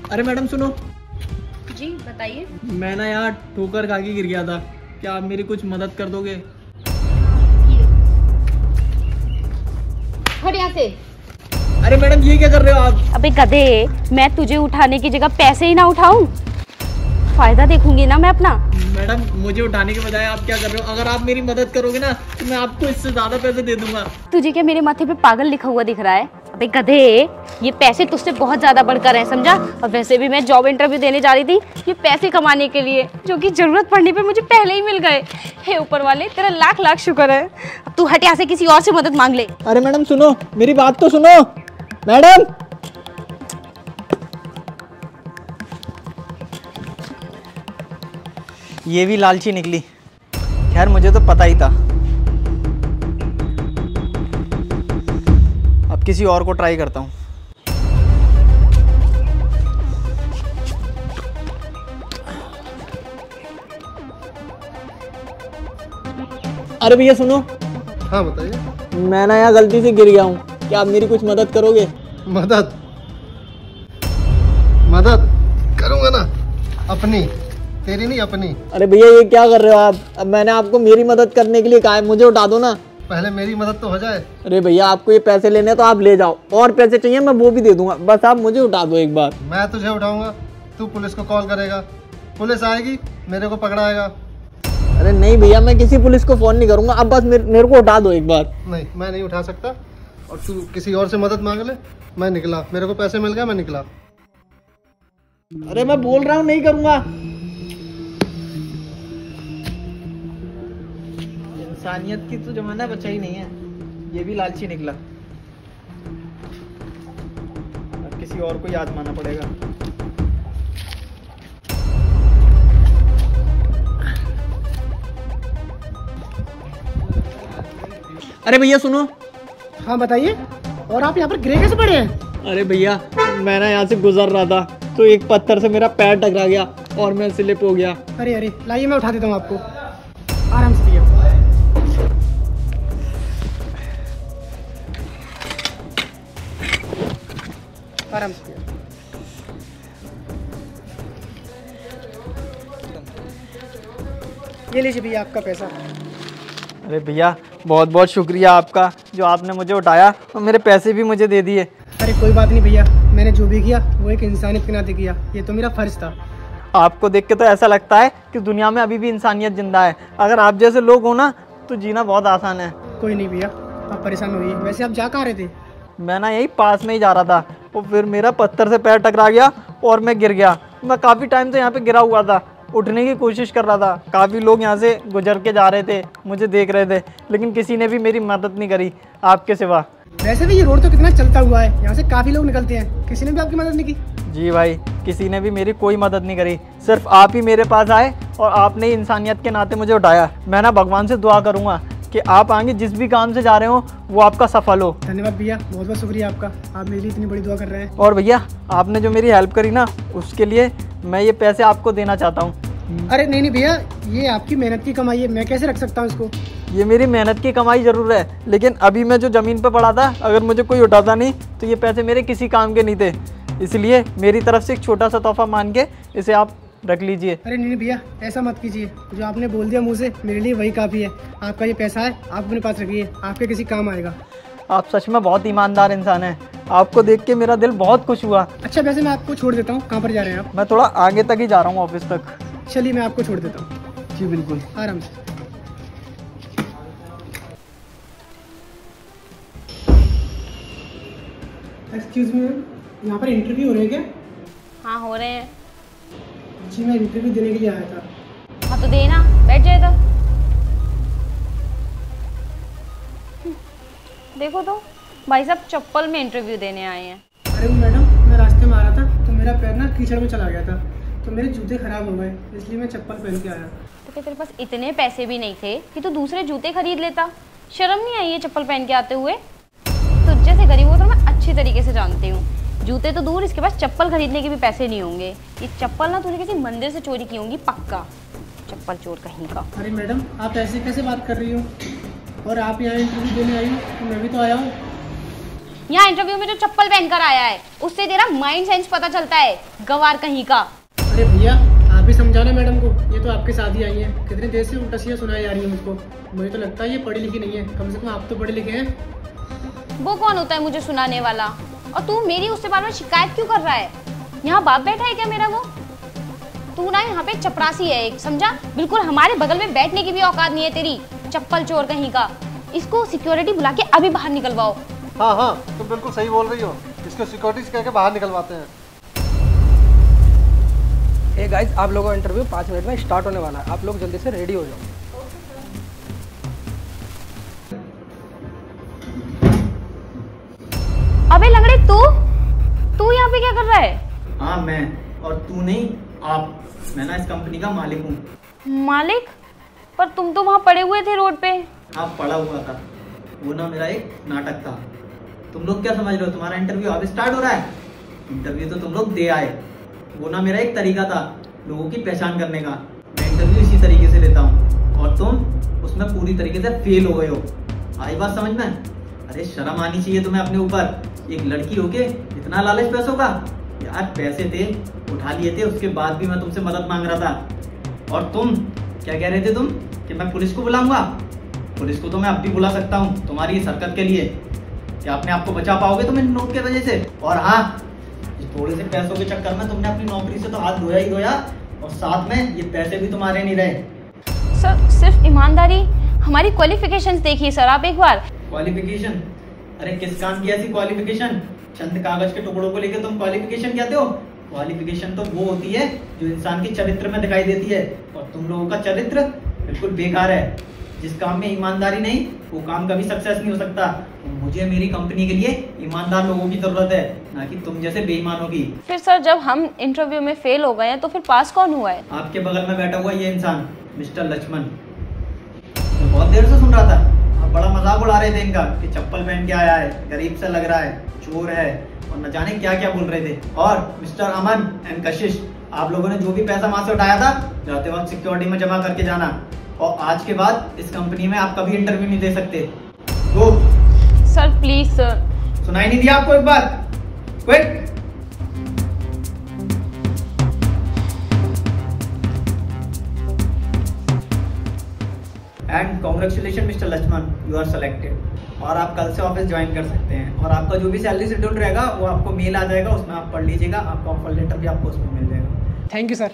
अरे मैडम सुनो। जी बताइए। मैं ना यहाँ ठोकर खा के गिर गया था, क्या आप मेरी कुछ मदद कर दोगे? हट यहाँ से। अरे मैडम ये क्या कर रहे हो आप? अबे गधे, मैं तुझे उठाने की जगह पैसे ही ना उठाऊं? फायदा देखूंगी ना मैं अपना। मैडम मुझे उठाने के बजाय आप क्या कर रहे हो? अगर आप मेरी मदद करोगे ना तो मैं आपको इससे ज्यादा पैसे दे दूंगा। तुझे क्या मेरे माथे पे पागल लिखा हुआ दिख रहा है? अबे गधे, ये पैसे तुझसे बहुत ज्यादा बढ़कर हैं, समझा? और वैसे भी मैं जॉब इंटरव्यू देने जा रही थी ये पैसे कमाने के लिए, जो कि जरूरत पड़ने पे मुझे पहले ही मिल गए। हे ऊपर वाले, तेरा लाख लाख शुक्र है। अब तू हट यहाँ से, किसी और से मदद मांग ले। अरे मैडम सुनो, मेरी बात तो सुनो मैडम। ये भी लालची निकली। खैर मुझे तो पता ही था। अब किसी और को ट्राई करता हूँ। अरे भैया सुनो। हाँ बताइए। मैं ना यहाँ गलती से गिर गया हूँ, क्या आप मेरी कुछ मदद करोगे? मदद मदद करूँगा ना, अपनी, तेरी नहीं अपनी। अरे भैया ये क्या कर रहे हो आप? अब मैंने आपको मेरी मदद करने के लिए कहा है, मुझे उठा दो ना। पहले मेरी मदद तो हो जाए। अरे भैया आपको ये पैसे लेने हैं तो आप ले जाओ, और पैसे चाहिए मैं वो भी दे दूंगा, बस आप मुझे उठा दो एक बार। मैं तुझे उठाऊंगा, तू पुलिस को कॉल करेगा, पुलिस आएगी, मेरे को पकड़ाएगा। अरे नहीं भैया, मैं किसी पुलिस को फोन नहीं करूंगा, अब बस मेरे को उठा दो एक बार। नहीं मैं नहीं उठा सकता, और तू किसी और से मदद मांग ले। मैं निकला, मेरे को पैसे मिल गए, मैं निकला। अरे मैं बोल रहा हूँ नहीं करूंगा। इंसानियत की तो जमाना बचा ही नहीं है, ये भी लालची निकला। अब किसी और को याद मानना पड़ेगा। अरे भैया सुनो। हाँ बताइए। और आप यहाँ पर गिरे कैसे पड़े हैं? अरे भैया मैं ना यहाँ से गुजर रहा था तो एक पत्थर से मेरा पैर टकरा गया और मैं स्लिप हो गया। अरे अरे लाइए, मैं उठा देता हूँ आपको, आराम से। आराम से। ये लीजिए भैया आपका पैसा। अरे भैया बहुत बहुत शुक्रिया आपका, जो आपने मुझे उठाया और मेरे पैसे भी मुझे दे दिए। अरे कोई बात नहीं भैया, मैंने जो भी किया वो एक इंसानियत के नाते किया, ये तो मेरा फर्ज था। आपको देख के तो ऐसा लगता है कि दुनिया में अभी भी इंसानियत जिंदा है। अगर आप जैसे लोग हो ना तो जीना बहुत आसान है। कोई नहीं भैया, आप परेशान होइए। वैसे आप जा कहाँ रहे थे? मैं ना यही पास में ही जा रहा था, और फिर मेरा पत्थर से पैर टकरा गया और मैं गिर गया। मैं काफ़ी टाइम से यहाँ पे गिरा हुआ था, उठने की कोशिश कर रहा था। काफ़ी लोग यहाँ से गुजर के जा रहे थे, मुझे देख रहे थे, लेकिन किसी ने भी मेरी मदद नहीं करी आपके सिवा। वैसे भी ये रोड तो कितना चलता हुआ है, यहाँ से काफ़ी लोग निकलते हैं, किसी ने भी आपकी मदद नहीं की? जी भाई, किसी ने भी मेरी कोई मदद नहीं करी, सिर्फ आप ही मेरे पास आए और आपने ही इंसानियत के नाते मुझे उठाया। मैं ना भगवान से दुआ करूँगा कि आप आगे जिस भी काम से जा रहे हो वो आपका सफल हो। धन्यवाद भैया, बहुत बहुत शुक्रिया आपका, आप मेरे लिए इतनी बड़ी दुआ कर रहे हैं। और भैया आपने जो मेरी हेल्प करी ना, उसके लिए मैं ये पैसे आपको देना चाहता हूँ। अरे नहीं नहीं भैया, ये आपकी मेहनत की कमाई है, मैं कैसे रख सकता हूँ इसको? ये मेरी मेहनत की कमाई ज़रूर है, लेकिन अभी मैं जो ज़मीन पर पड़ा था, अगर मुझे कोई उठाता नहीं तो ये पैसे मेरे किसी काम के नहीं थे। इसलिए मेरी तरफ से एक छोटा सा तोहफा मान के इसे आप रख लीजिए। अरे नहीं भैया, ऐसा मत कीजिए, जो आपने बोल दिया मुझे, मेरे लिए वही काफ़ी है। आपका ये पैसा है, आप अपने पास रखिए, आपके किसी काम आएगा। आप सच में बहुत ईमानदार इंसान हैं, आपको देख के मेरा दिल बहुत खुश हुआ। अच्छा वैसे मैं आपको छोड़ देता हूँ, कहाँ पर जा रहे हैं आप? मैं थोड़ा आगे तक ही जा रहा हूँ, ऑफिस तक। चलिए मैं आपको छोड़ देता हूँ। जी बिल्कुल, आराम से। एक्सक्यूज मी मैम, यहाँ पर इंटरव्यू हो रहे हैं क्या? हाँ हो रहे हैं। जी मैं इंटरव्यू देने के लिए आया था। हाँ तो देना, बैठ जाए तो। देखो तो भाई साहब चप्पल में इंटरव्यू देने आए हैं। अरे मैडम, मैं रास्ते में आ रहा था तो मेरा पैर ना कीचड़ में चला गया था, तो मेरे जूते खराब हो गए, इसलिए मैं चप्पल पहन के आया। तो क्या तेरे पास इतने पैसे भी नहीं थे कि तू दूसरे जूते खरीद लेता? शर्म नहीं आई ये चप्पल पहन के आते हुए? तुझ जैसे गरीब हो तो मैं अच्छी तरीके से जानती हूँ। जूते तो दूर, इसके पास चप्पल खरीदने के भी पैसे नहीं होंगे। ये चप्पल ना तूने किसी मंदिर से चोरी की होंगी पक्का, चप्पल चोर कहीं का। अरे मैडम, आप ऐसे कैसे बात कर रही हो? और आप यहाँ इंटरव्यू देने आई हो तो मैं भी तो आया हूँ। यहाँ इंटरव्यू में जो चप्पल पहनकर आया है उससे तेरा माइंड सेंस पता चलता है, गवार कहीं का। अरे भैया आप ही समझाना मैडम को, ये तो आपके साथ ही आई है, कितनी देर से उल्टा सीधा सुनाई जा रही है मुझको। मुझे तो लगता है ये पढ़ी लिखी नहीं है, कम से कम आप तो पढ़े लिखे हैं। वो कौन होता है मुझे सुनाने वाला? और तू मेरी उससे बार बार शिकायत क्यों कर रहा है? यहाँ बाप बैठा है क्या मेरा? वो तू ना यहाँ पे चपरासी है एक, समझा? बिल्कुल हमारे बगल में बैठने की भी औकात नहीं है तेरी, चप्पल चोर कहीं का। इसको सिक्योरिटी बुला के अभी बाहर निकलवाओ। हाँ हाँ तुम बिल्कुल सही बोल रही हो, इसको सिक्योरिटी कह के बाहर निकलवाते हैं। ए गाइस, आप लोगों का इंटरव्यू 5 मिनट में स्टार्ट होने वाला है, आप लोग जल्दी से रेडी हो जाओ। अबे लंगड़े तू यहाँ पे क्या कर रहा है? हाँ मैं, और तू नहीं आप। मैं ना इस कंपनी का मालिक हूँ। मालिक? पर तुम तो वहाँ पड़े हुए थे रोड पे। आप पड़ा हुआ था, वो ना मेरा एक नाटक था। तुम लोग क्या समझ रहे हो, तुम्हारा इंटरव्यू अब स्टार्ट हो रहा है? इंटरव्यू तो तुम लोग दे आए, वो ना मेरा एक तरीका था लोगों की पहचान करने का। मैं इंटरव्यू इसी तरीके से लेता हूँ और तुम उसमें पूरी तरीके से फेल हो गए हो। आई बात समझ में? अरे शर्म आनी चाहिए तुम्हें अपने ऊपर, एक लड़की होके इतना लालच पैसों का। यार पैसे थे उठा लिए थे, उसके बाद भी मैं तुमसे मदद मांग रहा था। और तुम क्या कह रहे थे तुम कि मैं पुलिस को बुलाऊंगा? पुलिस को तो मैं अब भी बुला सकता हूँ तुम्हारी इस हरकत के लिए। क्या अपने आप को बचा पाओगे तुम इन नोट के वजह से? और हाँ, थोड़े से पैसों के चक्कर में तुमने अपनी नौकरी से तो हाथ धोया ही धोया, और साथ में ये पैसे भी तुम्हारे नहीं रहे। सर सिर्फ ईमानदारी, हमारी क्वालिफिकेशंस देखिए सर आप एक बार। क्वालिफिकेशन? अरे किस काम की ऐसी क्वालिफिकेशन? चंद कागज के टुकड़ों को लेकर तुम क्वालिफिकेशन कहते हो? क्वालिफिकेशन तो वो होती है जो इंसान के चरित्र में दिखाई देती है, और तुम लोगों का चरित्र बिल्कुल बेकार है। जिस काम में ईमानदारी नहीं वो काम कभी सक्सेस नहीं हो सकता। मुझे मेरी कंपनी के लिए ईमानदार लोगों की जरूरत है, ना कि तुम जैसे बेईमानों की। फिर सर जब हम इंटरव्यू में फेल हो गए हैं तो फिर पास कौन हुआ है? आपके बगल में बैठा हुआ ये इंसान, मिस्टर लक्ष्मण। मैं बहुत देर से सुन रहा था, आप बड़ा मजाक उड़ा रहे थे इनका कि चप्पल पहन के आया है, गरीब सा लग रहा है, चोर है, और न जाने क्या क्या बोल रहे थे। और मिस्टर अमन एंड कशिश, आप लोगों ने जो भी पैसा वहां से उठाया था जाते वक्त सिक्योरिटी में जमा करके जाना, और आज के बाद इस कंपनी में आप कभी इंटरव्यू नहीं दे सकते। गो। Sir please sir. सुनाई नहीं दिया आपको एक बार? Quit. And congratulation mister Lakshman, you are selected. और आप कल से ऑफिस ज्वाइन कर सकते हैं, और आपका जो भी सैलरी शेड्यूल रहेगा वो आपको मेल आ जाएगा, उसमें आप पढ़ लीजिएगा, आपका ऑफर लेटर भी आपको उसमें मिल जाएगा। Thank you sir.